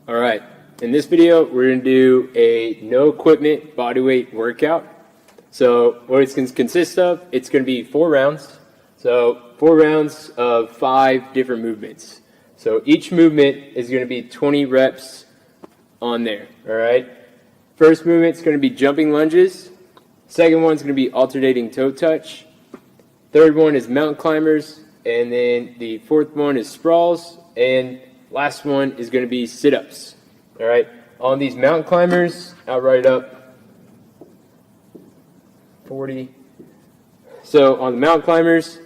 Alright, in this video we're going to do a no equipment bodyweight workout. So what it's going to consist of, it's going to be 4 rounds. So 4 rounds of 5 different movements. So each movement is going to be 20 reps on there. Alright, first movement is going to be jumping lunges. Second one is going to be alternating toe touch. Third one is mountain climbers. And then the fourth one is sprawls. And last one is going to be sit-ups. All right. On these mountain climbers, I'll write up 40. So on the mountain climbers,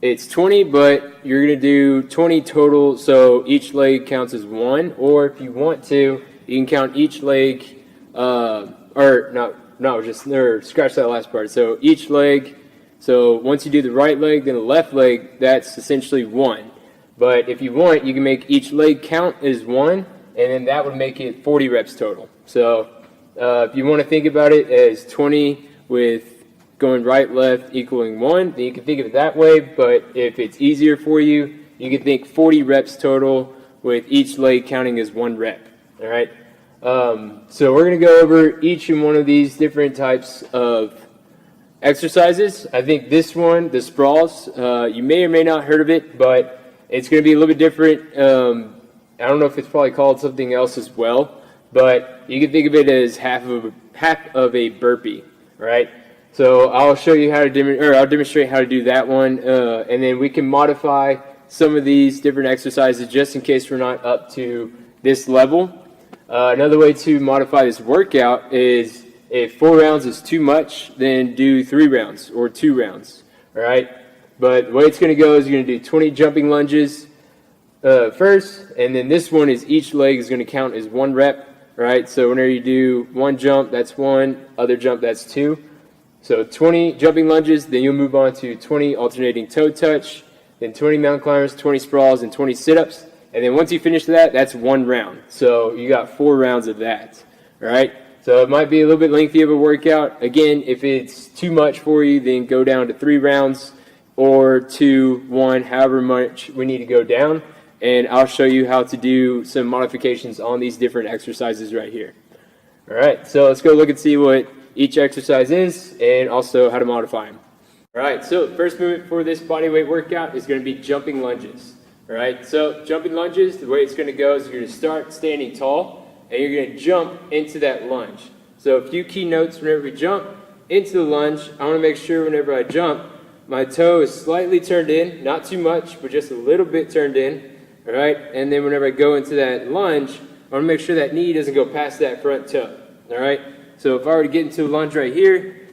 it's 20, but you're going to do 20 total. So each leg counts as 1. Or if you want to, you can count each leg, scratch that last part. So each leg. So once you do the right leg, then the left leg, that's essentially 1. But if you want, you can make each leg count as 1, and then that would make it 40 reps total. So if you want to think about it as 20 with going right, left equaling 1, then you can think of it that way. But if it's easier for you, you can think 40 reps total with each leg counting as 1 rep. All right. So we're going to go over each and one of these different types of exercises. I think this one, the sprawls, you may or may not heard of it, but it's going to be a little bit different. I don't know if it's probably called something else as well, but you can think of it as half of a burpee, right? So I'll show you how to I'll demonstrate how to do that one, and then we can modify some of these different exercises just in case we're not up to this level. Another way to modify this workout is if 4 rounds is too much, then do 3 rounds or 2 rounds, all right? But the way it's going to go is you're going to do 20 jumping lunges first, and then this one is each leg is going to count as 1 rep, right? So whenever you do 1 jump, that's 1, other jump, that's 2. So 20 jumping lunges, then you'll move on to 20 alternating toe touch, then 20 mountain climbers, 20 sprawls, and 20 sit-ups. And then once you finish that, that's 1 round. So you got 4 rounds of that, all right? So it might be a little bit lengthy of a workout. Again, if it's too much for you, then go down to 3 rounds or 2, 1, however much we need to go down. And I'll show you how to do some modifications on these different exercises right here. All right, so let's go look and see what each exercise is and also how to modify them. All right, so the first movement for this bodyweight workout is going to be jumping lunges. All right, so jumping lunges, the way it's going to go is you're going to start standing tall, and you're going to jump into that lunge. So a few key notes whenever we jump into the lunge. I want to make sure whenever I jump, my toe is slightly turned in, not too much, but just a little bit turned in. All right, and then whenever I go into that lunge, I want to make sure that knee doesn't go past that front toe. All right, so if I were to get into a lunge right here,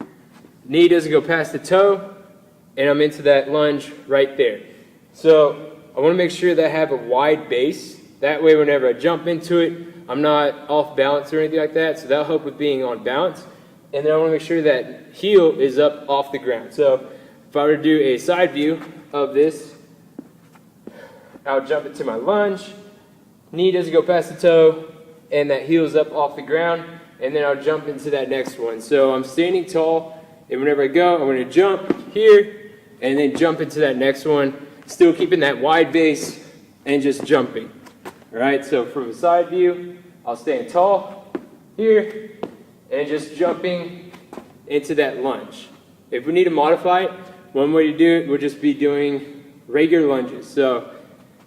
knee doesn't go past the toe, and I'm into that lunge right there. So I want to make sure that I have a wide base. That way whenever I jump into it, I'm not off balance or anything like that, so that'll help with being on balance. And then I want to make sure that heel is up off the ground. So if I were to do a side view of this, I'll jump into my lunge, knee doesn't go past the toe, and that heel is up off the ground, and then I'll jump into that next one. So I'm standing tall, and whenever I go, I'm going to jump here, and then jump into that next one, still keeping that wide base, and just jumping. All right, so from a side view, I'll stand tall here and just jumping into that lunge. If we need to modify it, one way to do it would just be doing regular lunges. So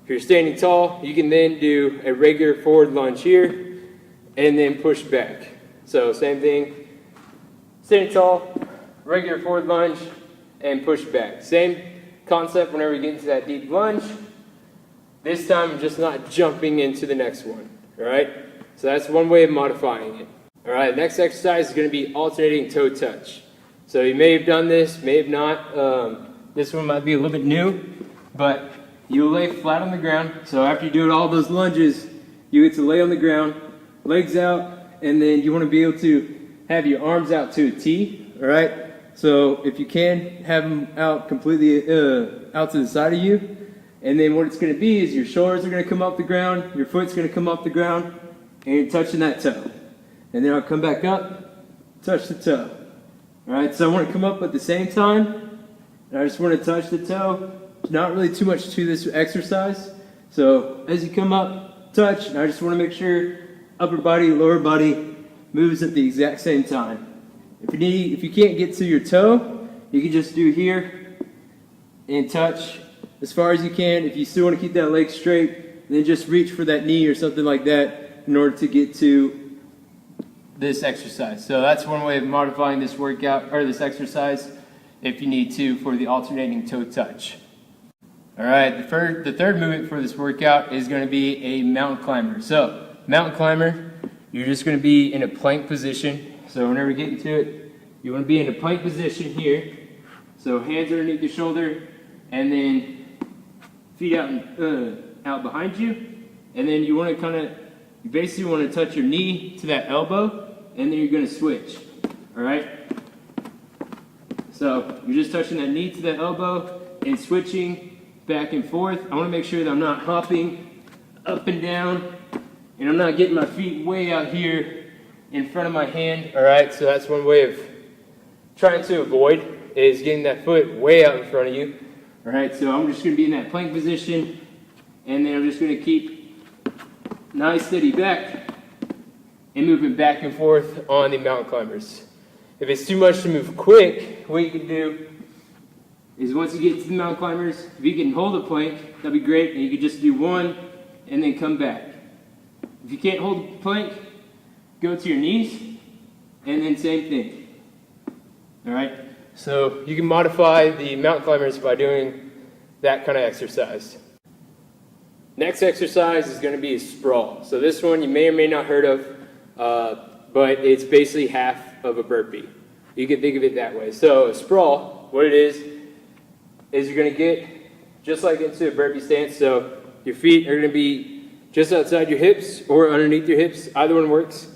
if you're standing tall, you can then do a regular forward lunge here and then push back. So same thing, standing tall, regular forward lunge, and push back. Same concept whenever we get into that deep lunge. This time I'm just not jumping into the next one, all right? So that's one way of modifying it. All right, next exercise is going to be alternating toe touch. So you may have done this, may have not. This one might be a little bit new, but you lay flat on the ground. So after you do all those lunges, you get to lay on the ground, legs out, and then you want to be able to have your arms out to a T, all right? So if you can, have them out completely out to the side of you. And then what it's going to be is your shoulders are going to come off the ground, your foot's going to come off the ground, and you're touching that toe. And then I'll come back up, touch the toe. All right, so I want to come up at the same time, and I just want to touch the toe. There's not really too much to this exercise. So as you come up, touch, and I just want to make sure upper body, lower body moves at the exact same time. If you can't get to your toe, you can just do here and touch as far as you can. If you still want to keep that leg straight, then just reach for that knee or something like that in order to get to this exercise. So that's one way of modifying this workout or this exercise if you need to for the alternating toe touch. All right, the third movement for this workout is going to be a mountain climber. So mountain climber, you're just going to be in a plank position. So whenever you get into it, you want to be in a plank position here. So hands underneath your shoulder, and then feet out behind you. And then you want to you basically want to touch your knee to that elbow, and then you're going to switch. All right. So you're just touching that knee to that elbow and switching back and forth. I want to make sure that I'm not hopping up and down, and I'm not getting my feet way out here in front of my hand. All right, so that's one way of trying to avoid is getting that foot way out in front of you. All right, so I'm just going to be in that plank position, and then I'm just going to keep nice steady back and moving back and forth on the mountain climbers. If it's too much to move quick, what you can do is once you get to the mountain climbers, if you can hold a plank, that'd be great, and you can just do one and then come back. If you can't hold the plank, go to your knees, and then same thing. All right? So you can modify the mountain climbers by doing that kind of exercise. Next exercise is going to be a sprawl. So this one you may or may not heard of, but it's basically half of a burpee. You can think of it that way. So a sprawl, what it is you're going to get just like into a burpee stance. So your feet are going to be just outside your hips or underneath your hips. Either one works.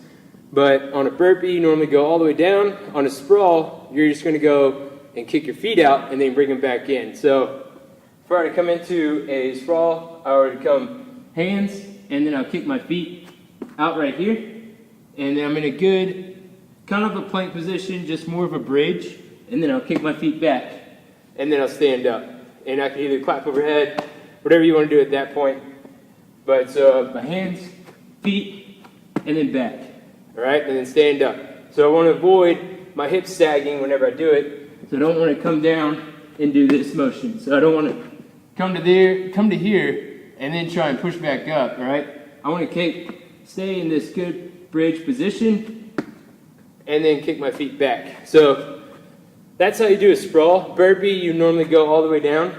But on a burpee, you normally go all the way down. On a sprawl, you're just going to go and kick your feet out and then bring them back in. So if I were to come into a sprawl, I would come hands, and then I'll kick my feet out right here. And then I'm in a good kind of a plank position, just more of a bridge. And then I'll kick my feet back. And then I'll stand up. And I can either clap overhead, whatever you want to do at that point. But so my hands, feet, and then back. All right, and then stand up. So I want to avoid my hips sagging whenever I do it. So I don't want to come down and do this motion. So I don't want to come to here, and then try and push back up. All right, I want to stay in this good bridge position, and then kick my feet back. So that's how you do a sprawl. Burpee, you normally go all the way down,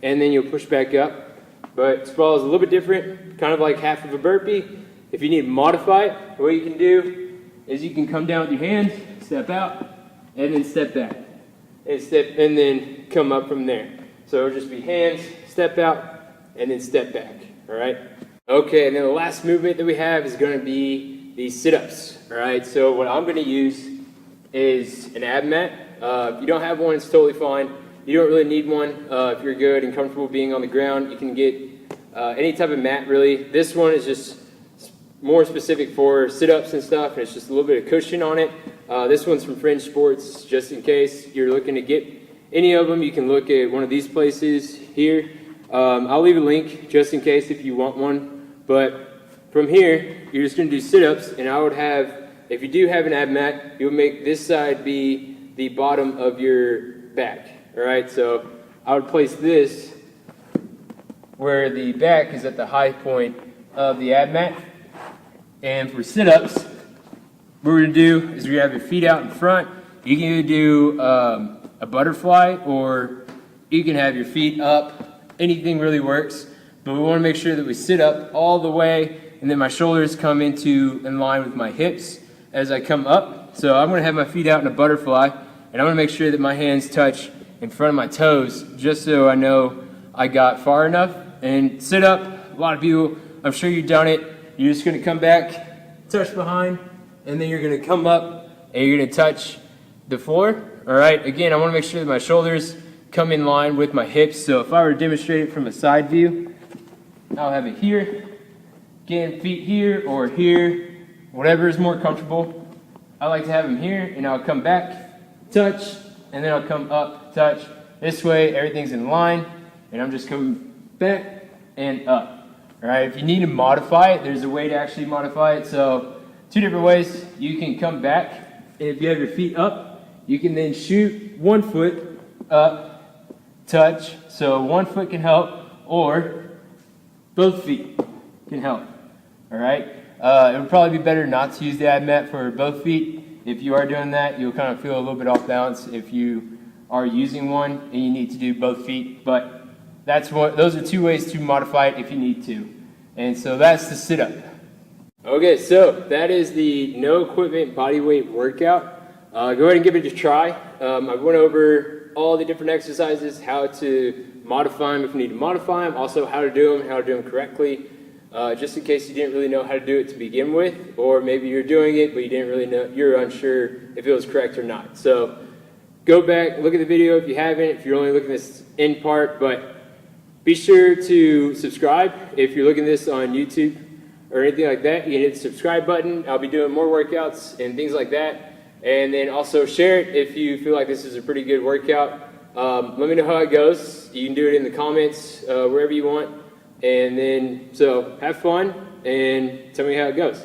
and then you'll push back up. But sprawl is a little bit different, kind of like half of a burpee. If you need to modify it, what you can do is you can come down with your hands, step out, and then step back. And then come up from there. So it'll just be hands, step out, and then step back. All right? Okay, and then the last movement that we have is going to be the sit-ups. All right, so what I'm going to use is an ab mat. If you don't have one, it's totally fine. You don't really need one if you're good and comfortable being on the ground. You can get any type of mat, really. This one is just more specific for sit-ups and stuff, and it's just a little bit of cushion on it. This one's from Fringe Sports, just in case you're looking to get any of them. You can look at one of these places here. I'll leave a link just in case if you want one. But from here, you're just going to do sit-ups, and I would have, if you do have an ab mat, you would make this side be the bottom of your back. All right, so I would place this where the back is at the high point of the ab mat. And for sit-ups, what we're going to do is we have your feet out in front. You can either do a butterfly, or you can have your feet up. Anything really works. But we want to make sure that we sit up all the way, and then my shoulders come in line with my hips as I come up. So I'm going to have my feet out in a butterfly, and I'm going to make sure that my hands touch in front of my toes, just so I know I got far enough. And sit up, a lot of people, I'm sure you've done it. You're just going to come back, touch behind, and then you're going to come up, and you're going to touch the floor. All right, again, I want to make sure that my shoulders come in line with my hips. So if I were to demonstrate it from a side view, I'll have it here. Again, feet here or here, whatever is more comfortable. I like to have them here, and I'll come back, touch, and then I'll come up, touch. This way, everything's in line, and I'm just coming back and up. All right, if you need to modify it, there's a way to actually modify it. So 2 different ways. You can come back, and if you have your feet up, you can then shoot 1 foot up, touch. So 1 foot can help, or both feet can help. All right, it would probably be better not to use the ab mat for both feet. If you are doing that, you'll kind of feel a little bit off balance if you are using one and you need to do both feet. But those are 2 ways to modify it if you need to. And so that's the sit-up. Okay, so that is the no equipment body weight workout. Go ahead and give it a try. I went over all the different exercises, how to modify them if you need to modify them, also how to do them correctly, just in case you didn't really know how to do it to begin with, or maybe you're doing it but you didn't really know, you're unsure if it was correct or not. So go back, look at the video if you haven't, if you're only looking at this in part, but be sure to subscribe if you're looking at this on YouTube or anything like that. You can hit the subscribe button. I'll be doing more workouts and things like that. And then also share it if you feel like this is a pretty good workout. Let me know how it goes. You can do it in the comments, wherever you want. And then, so have fun and tell me how it goes.